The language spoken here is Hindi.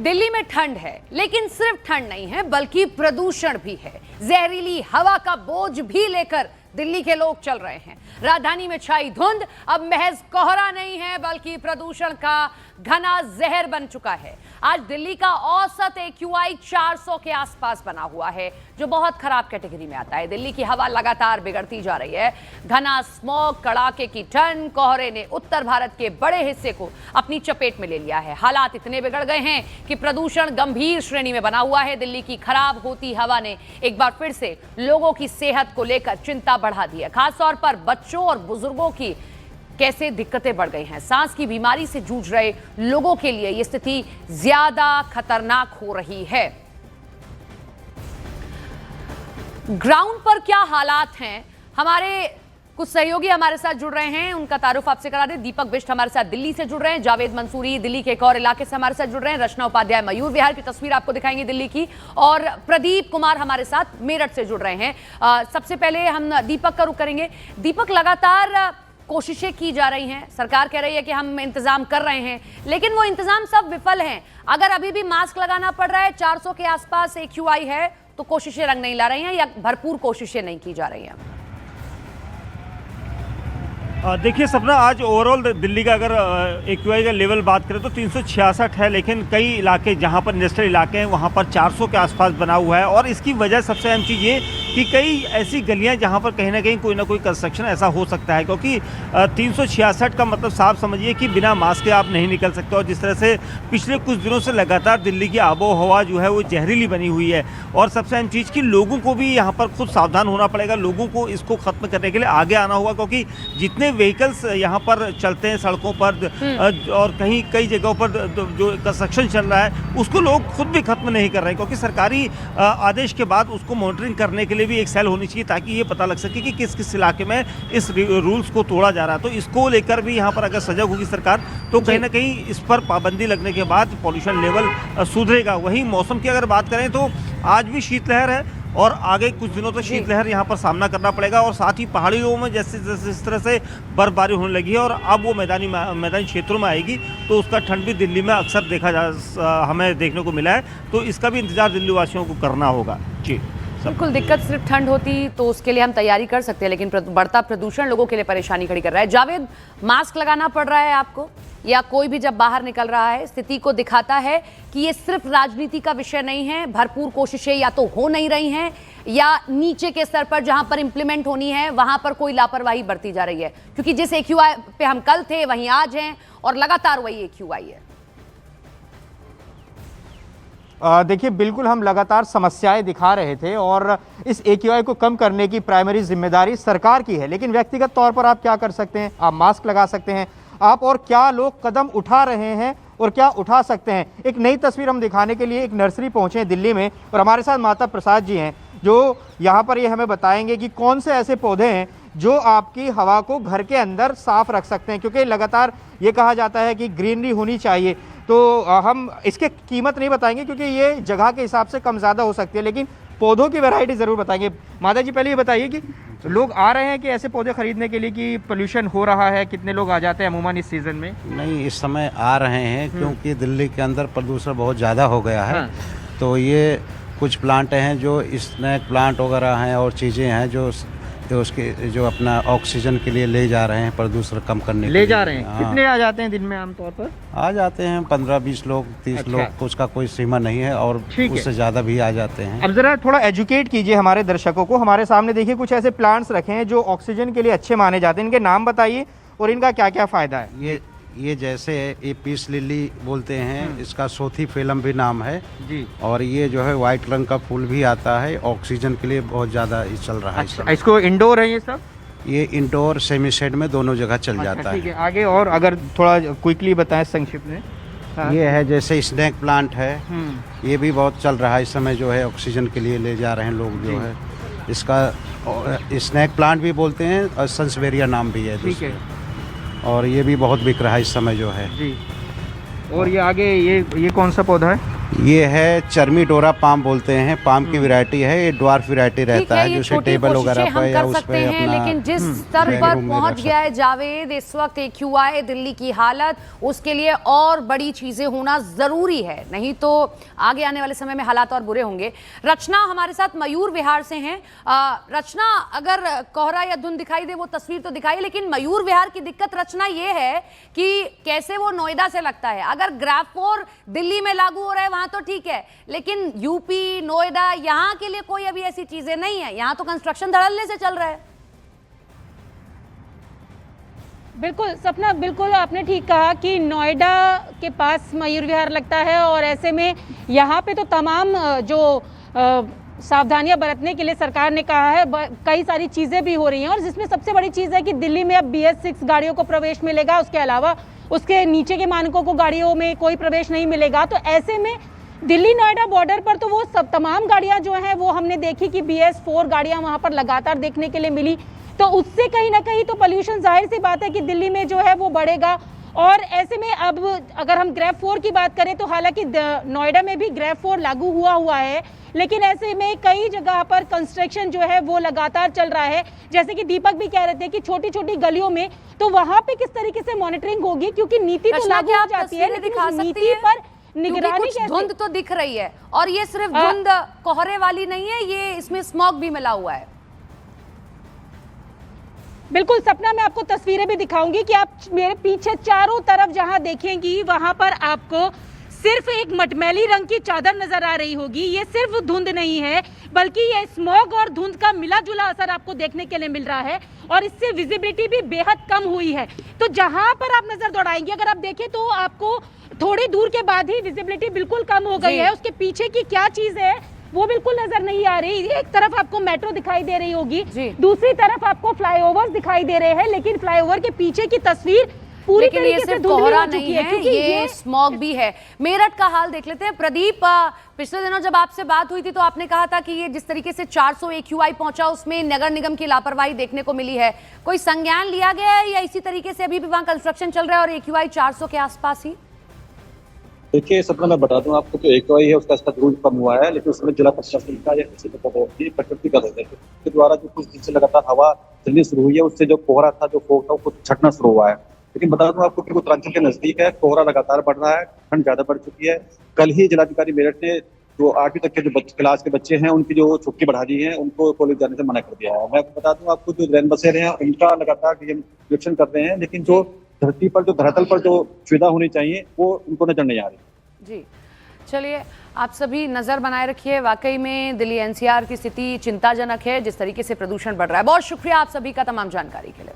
दिल्ली में ठंड है, लेकिन सिर्फ ठंड नहीं है बल्कि प्रदूषण भी है। जहरीली हवा का बोझ भी लेकर दिल्ली के लोग चल रहे हैं। राजधानी में छाई धुंध अब महज कोहरा नहीं है बल्कि प्रदूषण का घना जहर बन चुका है। आज दिल्ली का औसत AQI 400 के आसपास बना हुआ है, जो बहुत खराब कैटेगरी में आता है। दिल्ली की हवा लगातार बिगड़ती जा रही है। घना स्मॉग, कड़ाके की ठंड, कोहरे ने उत्तर भारत के बड़े हिस्से को अपनी चपेट में ले लिया है। हालात इतने बिगड़ गए हैं कि प्रदूषण गंभीर श्रेणी में बना हुआ है। दिल्ली की खराब होती हवा ने एक बार फिर से लोगों की सेहत को लेकर चिंता बढ़ा दी है। खासतौर पर बच्चों और बुजुर्गों की कैसे दिक्कतें बढ़ गई हैं। सांस की बीमारी से जूझ रहे लोगों के लिए यह स्थिति ज्यादा खतरनाक हो रही है। ग्राउंड पर क्या हालात हैं, हमारे कुछ सहयोगी हमारे साथ जुड़ रहे हैं, उनका तारुफ आपसे करा दें। दीपक बिष्ट हमारे साथ दिल्ली से जुड़ रहे हैं, जावेद मंसूरी दिल्ली के एक और इलाके से हमारे साथ जुड़ रहे हैं, रचना उपाध्याय मयूर विहार की तस्वीर आपको दिखाएंगे दिल्ली की, और प्रदीप कुमार हमारे साथ मेरठ से जुड़ रहे हैं। सबसे पहले हम दीपक का रुख करेंगे। दीपक, लगातार कोशिशें की जा रही हैं, सरकार कह रही है कि हम इंतजाम कर रहे हैं, लेकिन वो इंतजाम सब विफल हैं। अगर अभी भी मास्क लगाना पड़ रहा है, 400 के आसपास AQI है, तो कोशिशें रंग नहीं ला रही हैं या भरपूर कोशिशें नहीं की जा रही हैं? देखिए सपना, आज ओवरऑल दिल्ली का अगर AQI का लेवल बात करें तो 366 है, लेकिन कई इलाके जहां पर इंडस्ट्रियल इलाके हैं वहां पर 400 के आसपास बना हुआ है। और इसकी वजह सबसे अहम चीज़ ये कि कई ऐसी गलियां जहां पर कहीं ना कहीं कोई ना कोई कंस्ट्रक्शन ऐसा हो सकता है, क्योंकि 366 का मतलब साफ समझिए कि बिना मास्क के आप नहीं निकल सकते। और जिस तरह से पिछले कुछ दिनों से लगातार दिल्ली की आबो हवा जो है वो जहरीली बनी हुई है। और सबसे अहम चीज़ कि लोगों को भी यहाँ पर खुद सावधान होना पड़ेगा, लोगों को इसको ख़त्म करने के लिए आगे आना होगा, क्योंकि जितने व्हीकल्स यहाँ पर चलते हैं सड़कों पर और कहीं कई जगहों पर जो कंस्ट्रक्शन चल रहा है उसको लोग खुद भी खत्म नहीं कर रहे हैं, क्योंकि सरकारी आदेश के बाद उसको मॉनिटरिंग करने के लिए भी एक सेल होनी चाहिए, ताकि ये पता लग सके कि किस किस इलाके में इस रूल्स को तोड़ा जा रहा है। तो इसको लेकर भी यहाँ पर अगर सजग होगी सरकार तो कहीं ना कहीं इस पर पाबंदी लगने के बाद पॉल्यूशन लेवल सुधरेगा। वहीं मौसम की अगर बात करें तो आज भी शीतलहर है और आगे कुछ दिनों तक शीतलहर यहाँ पर सामना करना पड़ेगा। और साथ ही पहाड़ियों में जैसे जिस तरह से बर्फबारी होने लगी है और अब वो मैदानी क्षेत्रों में आएगी, तो उसका ठंड भी दिल्ली में अक्सर हमें देखने को मिला है। तो इसका भी इंतजार दिल्ली वासियों को करना होगा। जी बिल्कुल, दिक्कत सिर्फ ठंड होती तो उसके लिए हम तैयारी कर सकते हैं, लेकिन बढ़ता प्रदूषण लोगों के लिए परेशानी खड़ी कर रहा है। जावेद, मास्क लगाना पड़ रहा है आपको, या कोई भी जब बाहर निकल रहा है, स्थिति को दिखाता है कि ये सिर्फ राजनीति का विषय नहीं है। भरपूर कोशिशें या तो हो नहीं रही हैं या नीचे के स्तर पर जहां पर इंप्लीमेंट होनी है वहां पर कोई लापरवाही बरती जा रही है, क्योंकि जिस AQI पे हम कल थे वहीं आज हैं और लगातार वही AQI है। देखिए, बिल्कुल हम लगातार समस्याएं दिखा रहे थे और इस AQI को कम करने की प्राइमरी जिम्मेदारी सरकार की है, लेकिन व्यक्तिगत तौर पर आप क्या कर सकते हैं? आप मास्क लगा सकते हैं, आप और क्या लोग कदम उठा रहे हैं और क्या उठा सकते हैं। एक नई तस्वीर हम दिखाने के लिए एक नर्सरी पहुंचे हैं दिल्ली में, और हमारे साथ माता प्रसाद जी हैं जो यहाँ पर ये हमें बताएंगे कि कौन से ऐसे पौधे हैं जो आपकी हवा को घर के अंदर साफ रख सकते हैं, क्योंकि लगातार ये कहा जाता है कि ग्रीनरी होनी चाहिए। तो हम इसके कीमत नहीं बताएंगे क्योंकि ये जगह के हिसाब से कम ज़्यादा हो सकती है, लेकिन पौधों की वैरायटी ज़रूर बताएंगे। माता जी, पहले ये बताइए कि लोग आ रहे हैं कि ऐसे पौधे खरीदने के लिए कि पोल्यूशन हो रहा है, कितने लोग आ जाते हैं अमूमन इस सीज़न में? नहीं, इस समय आ रहे हैं क्योंकि दिल्ली के अंदर प्रदूषण बहुत ज़्यादा हो गया है। तो ये कुछ प्लांट हैं जो स्नैक प्लांट वगैरह हैं और चीज़ें हैं जो उसके जो अपना ऑक्सीजन के लिए ले जा रहे हैं, प्रदूषण कम करने के लिए जा रहे हैं। हाँ। कितने आ जाते हैं दिन में आमतौर पर? आ जाते हैं 15-20 लोग, 30 लोग, उसका कोई सीमा नहीं है और उससे ज़्यादा भी आ जाते हैं। अब ज़रा थोड़ा एजुकेट कीजिए हमारे दर्शकों को। हमारे सामने देखिए कुछ ऐसे प्लांट्स रखे हैं जो ऑक्सीजन के लिए अच्छे माने जाते हैं, इनके नाम बताइए और इनका क्या क्या फ़ायदा है। ये जैसे ये पीस लिली बोलते हैं, इसका सोथी फिल्म भी नाम है जी। और ये जो है वाइट रंग का फूल भी आता है, ऑक्सीजन के लिए बहुत ज़्यादा चल रहा है। अच्छा, इसको इंडोर है ये सब? ये इंडोर सेमी शेड में दोनों जगह चल जाता है। ठीक है, आगे और अगर थोड़ा क्विकली बताएं संक्षिप्त में। हाँ। ये है जैसे स्नैक प्लांट है, ये भी बहुत चल रहा है इस समय, जो है ऑक्सीजन के लिए ले जा रहे हैं लोग जो है। इसका स्नैक प्लांट भी बोलते हैं और सन्सवेरिया नाम भी है। ठीक है, और ये भी बहुत बिक रहा है इस समय जो है जी। और ये आगे ये कौन सा पौधा है? ये है चर्मी डोरा पाम बोलते हैं, पाम की वैरायटी है, ये ड्वार्फ वैरायटी रहता है, ये जो छोटी टेबल कोशिशें वगैरह हम पर या कर उस सकते पे हैं, अपना लेकिन जिस स्तर ड्राइंग पर रूम में पहुंच रख गया है जावेद इस वक्त AQI दिल्ली की हालत, उसके लिए और बड़ी चीजें होना जरूरी है, नहीं तो आगे आने वाले समय में हालात और बुरे होंगे। रचना हमारे साथ मयूर विहार से हैं। रचना, अगर कोहरा या धुंध दिखाई दे वो तस्वीर तो दिखाई, लेकिन मयूर विहार की दिक्कत रचना ये है कि कैसे वो नोएडा से लगता है। अगर ग्राफ 4 दिल्ली में लागू हो रहा है वहां तो ठीक है, लेकिन यूपी, नोएडा, यहां के लिए कोई अभी ऐसी चीजें नहीं है। यहां तो कंस्ट्रक्शन धड़ल्ले से चल रहा है। बिल्कुल सपना, बिल्कुल आपने ठीक कहा कि नोएडा के पास मयूर विहार लगता है और ऐसे में यहाँ पे तो तमाम जो सावधानियां बरतने के लिए सरकार ने कहा है, कई सारी चीज़ें भी हो रही हैं और जिसमें सबसे बड़ी चीज़ है कि दिल्ली में अब BS6 गाड़ियों को प्रवेश मिलेगा, उसके अलावा उसके नीचे के मानकों को गाड़ियों में कोई प्रवेश नहीं मिलेगा। तो ऐसे में दिल्ली नोएडा बॉर्डर पर तो वो सब तमाम गाड़ियां जो हैं वो हमने देखी कि BS4 गाड़ियां वहां पर लगातार देखने के लिए मिली, तो उससे कहीं ना कहीं तो पोल्यूशन जाहिर सी बात है कि दिल्ली में जो है वो बढ़ेगा। और ऐसे में अब अगर हम ग्रेफ 4 की बात करें तो हालांकि नोएडा में भी ग्रेफ 4 लागू हुआ है, लेकिन ऐसे में कई जगह पर कंस्ट्रक्शन जो है वो लगातार चल रहा है। जैसे कि दीपक भी कह रहे थे कि छोटी छोटी गलियों में तो वहां पे किस तरीके से मॉनिटरिंग होगी, क्योंकि नीति तो लागू हो जाती है लेकिन उस नीति पर निगरानी कैसे? धुंध तो दिख रही है और ये सिर्फ धुंध कोहरे वाली नहीं है, ये इसमें स्मॉग भी मिला हुआ है। बिल्कुल सपना, मैं आपको तस्वीरें भी दिखाऊंगी कि आप मेरे पीछे चारों तरफ जहां देखेंगी वहां पर आपको सिर्फ एक मटमैली रंग की चादर नजर आ रही होगी। ये सिर्फ धुंध नहीं है बल्कि ये स्मॉग और धुंध का मिला जुला असर आपको देखने के लिए मिल रहा है और इससे विजिबिलिटी भी बेहद कम हुई है। तो जहां पर आप नजर दौड़ाएंगे, अगर आप देखें तो आपको थोड़ी दूर के बाद ही विजिबिलिटी बिल्कुल कम हो गई है। उसके पीछे की क्या चीज है वो बिल्कुल नजर नहीं आ रही। एक तरफ आपको मेट्रो दिखाई दे रही होगी, दूसरी तरफ आपको फ्लाईओवर्स दिखाई दे रहे हैं, लेकिन फ्लाईओवर के पीछे की तस्वीर पूरी तरीके से धुंधली हो चुकी है क्योंकि ये स्मॉग भी है। मेरठ का हाल देख लेते हैं। प्रदीप, पिछले दिनों जब आपसे बात हुई थी तो आपने कहा था कि ये जिस तरीके से 400 AQI पहुंचा उसमें नगर निगम की लापरवाही देखने को मिली है, कोई संज्ञान लिया गया है या इसी तरीके से अभी भी वहां कंस्ट्रक्शन चल रहा है और AQI 400 के आसपास ही? देखिए सपना, मैं बता दूं आपको, जो AQI है उसका स्तर जरूर कम हुआ है, लेकिन उसमें जिला प्रशासन का या किसी प्रकृति का है के द्वारा जो कुछ दिन से लगातार हवा चलनी शुरू हुई है, उससे जो कोहरा था, जो फोग था, वो छटना शुरू हुआ है। लेकिन बता दूं आपको कि उत्तरांचल के नजदीक है, कोहरा लगातार बढ़ रहा है, ठंड ज्यादा बढ़ चुकी है। कल ही जिलाधिकारी मेरठ ने जो 8वीं तक के जो क्लास के बच्चे हैं उनकी जो छुट्टी बढ़ा दी है, उनको कॉलेज जाने से मना कर दिया है। मैं बता दूं आपको, जो रैन बसेरे हैं उनका लगातार निरीक्षण कर रहे हैं, लेकिन जो धरती पर, जो धरातल पर जो सुविधा होनी चाहिए वो उनको नजर नहीं आ रही। जी चलिए, आप सभी नजर बनाए रखिए। वाकई में दिल्ली NCR की स्थिति चिंताजनक है, जिस तरीके से प्रदूषण बढ़ रहा है। बहुत शुक्रिया आप सभी का तमाम जानकारी के लिए।